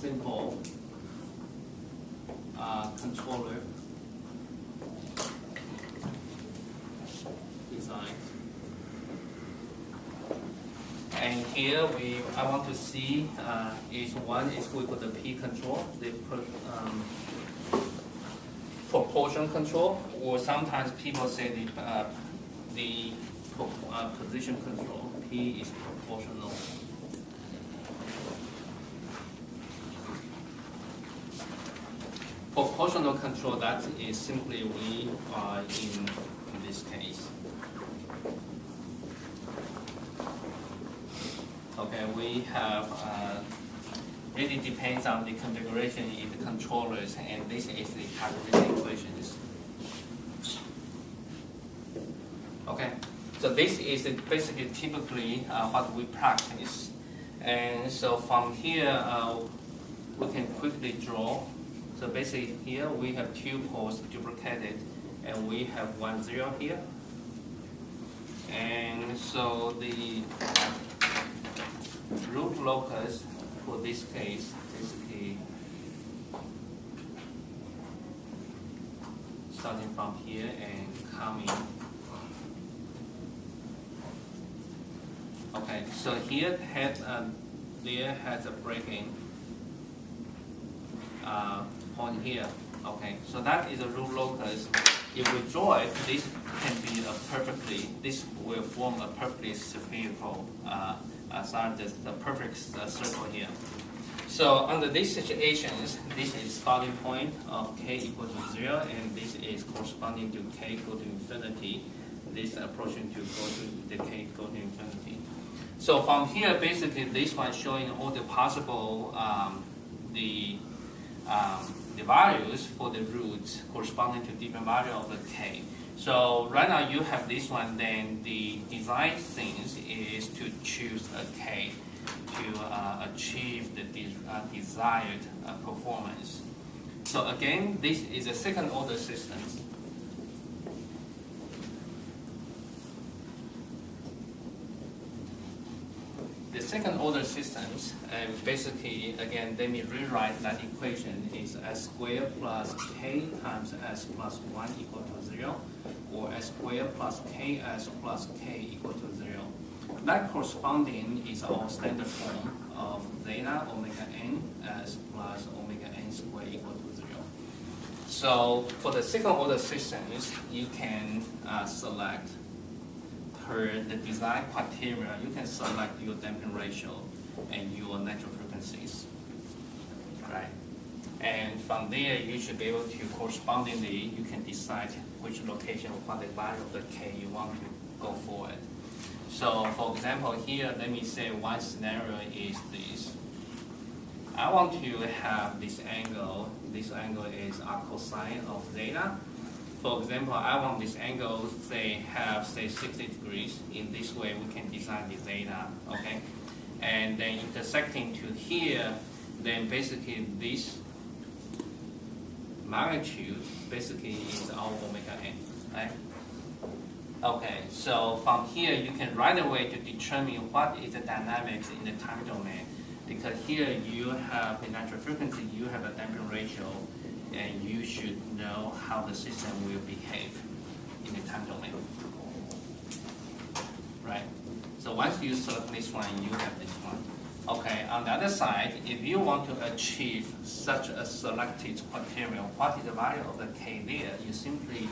simple controller design. And here I want to see is one is we call the P control, the proportion control, or sometimes people say the position control. P is proportional. Proportional control, that is simply we are in this case. Okay, we have really depends on the configuration in the controllers, and this is the characteristic equations. Okay, so this is basically typically what we practice, and so from here we can quickly draw. So basically here we have two poles duplicated, and we have 1, 0 here, and so the root locus for this case basically starting from here and coming. Okay, so here there has a breaking point here. Okay, so that is a root locus. If we draw it, this can be this will form a perfectly spherical the perfect circle here. So under these situations, this is starting point of k equal to 0, and this is corresponding to k go to infinity. This approaching to go to the k go to infinity. So from here, basically, this one showing all the possible the values for the roots corresponding to different value of the k. So right now you have this one, then the design things is to choose a k to achieve the desired performance. So again, this is a second order system. The second order systems, basically, again, let me rewrite that equation is s squared plus k times s plus 1 equal to 0, or s squared plus ks plus k equal to 0. That corresponding is our standard form of zeta omega n s plus omega n squared equal to 0. So for the second order systems, you can select per the design criteria, you can select your damping ratio and your natural frequencies, right? And from there, you should be able to correspondingly, you can decide which location, what the value of the k you want to go forward. So for example, here, let me say one scenario is this. I want to have this angle is a cosine of zeta. For example, I want this angle, have 60 degrees. In this way, we can design the zeta, okay? And then intersecting to here, then basically this magnitude basically is our omega n, right? Okay, so from here, you can right away to determine what is the dynamics in the time domain, because here you have the natural frequency, you have a damping ratio, and you should know how the system will behave in the time domain, right? So once you select this one, you have this one. Okay, on the other side, if you want to achieve such a selected criteria, what is the value of the k there, you simply,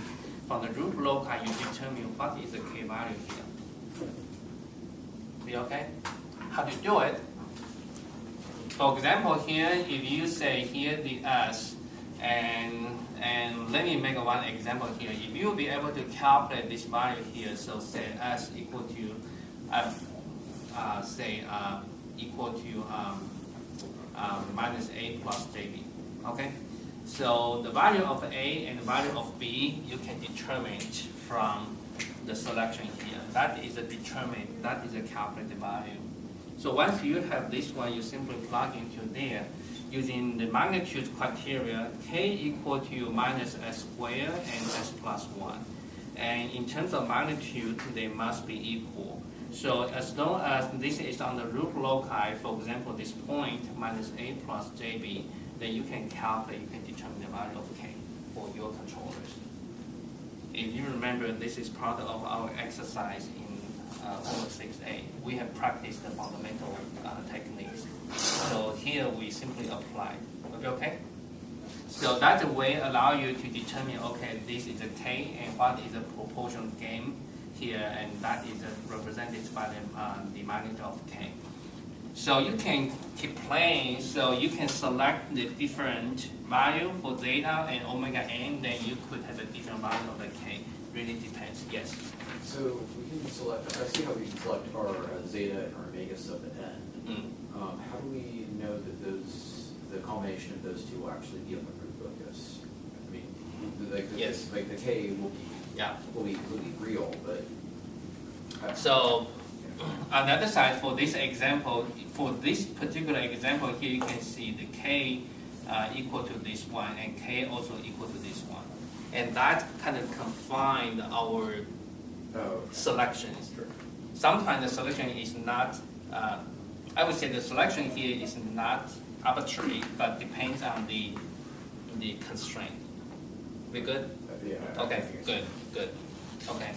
from the root loci, you determine what is the k value here. Be okay? How to do it? For example, here, if you say here the s, and let me make one example here. If you will be able to calculate this value here, so say s equal to equal to minus a plus jb. Okay, so the value of a and the value of b you can determine from the selection here. That is a calculated value. So once you have this one, you simply plug into there. Using the magnitude criteria, k equal to minus s squared and s plus 1. And in terms of magnitude, they must be equal. So as long as this is on the root loci, for example, this point minus a plus jb, then you can calculate, you can determine the value of k for your controllers. If you remember, this is part of our exercise in homework 6a. We have practiced the fundamental techniques. So here we simply apply. Okay? So that way allow you to determine, okay, this is a k and what is the proportion gain here, and that is represented by the magnitude of k. So you can keep playing, so you can select the different value for zeta and omega n, then you could have a different value of the k. Really depends, yes. So we can select, I see how we can select our zeta and our omega sub n. How do we know that the combination of those two will actually be on the root locus? I mean, yes. Like the k will be, will be real, but... So, on the other side, for this example, for this particular example here, you can see the k equal to this one, and k also equal to this one. And that kind of confined our selections. Sure. Sometimes the selection is not, I would say the selection here is not arbitrary, but depends on the constraint. We good? Yeah. Okay, good. Okay.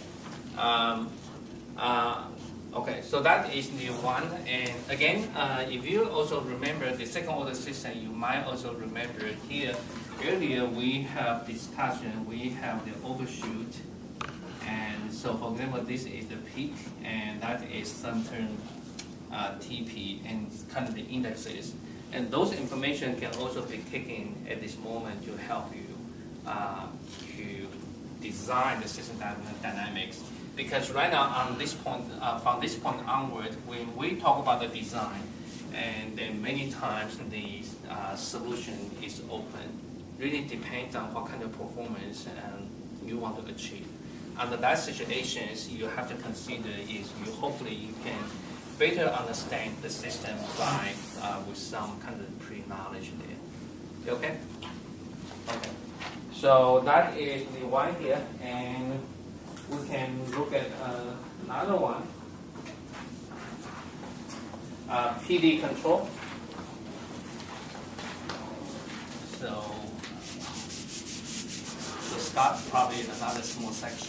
Okay, so that is the one. And again, if you also remember the second order system, you might also remember here, earlier we have discussion, we have the overshoot. And so for example, this is the peak, and that is center TP and kind of the indexes. And those information can also be taken at this moment to help you to design the system dynamics. Because right now on this point, from this point onward, when we talk about the design, and then many times the solution is open. Really depends on what kind of performance you want to achieve. Under that situations, you have to consider is hopefully you can better understand the system by with some kind of pre-knowledge there. Okay? Okay. So that is the one here, and we can look at another one. PD control. So Scott probably another small section.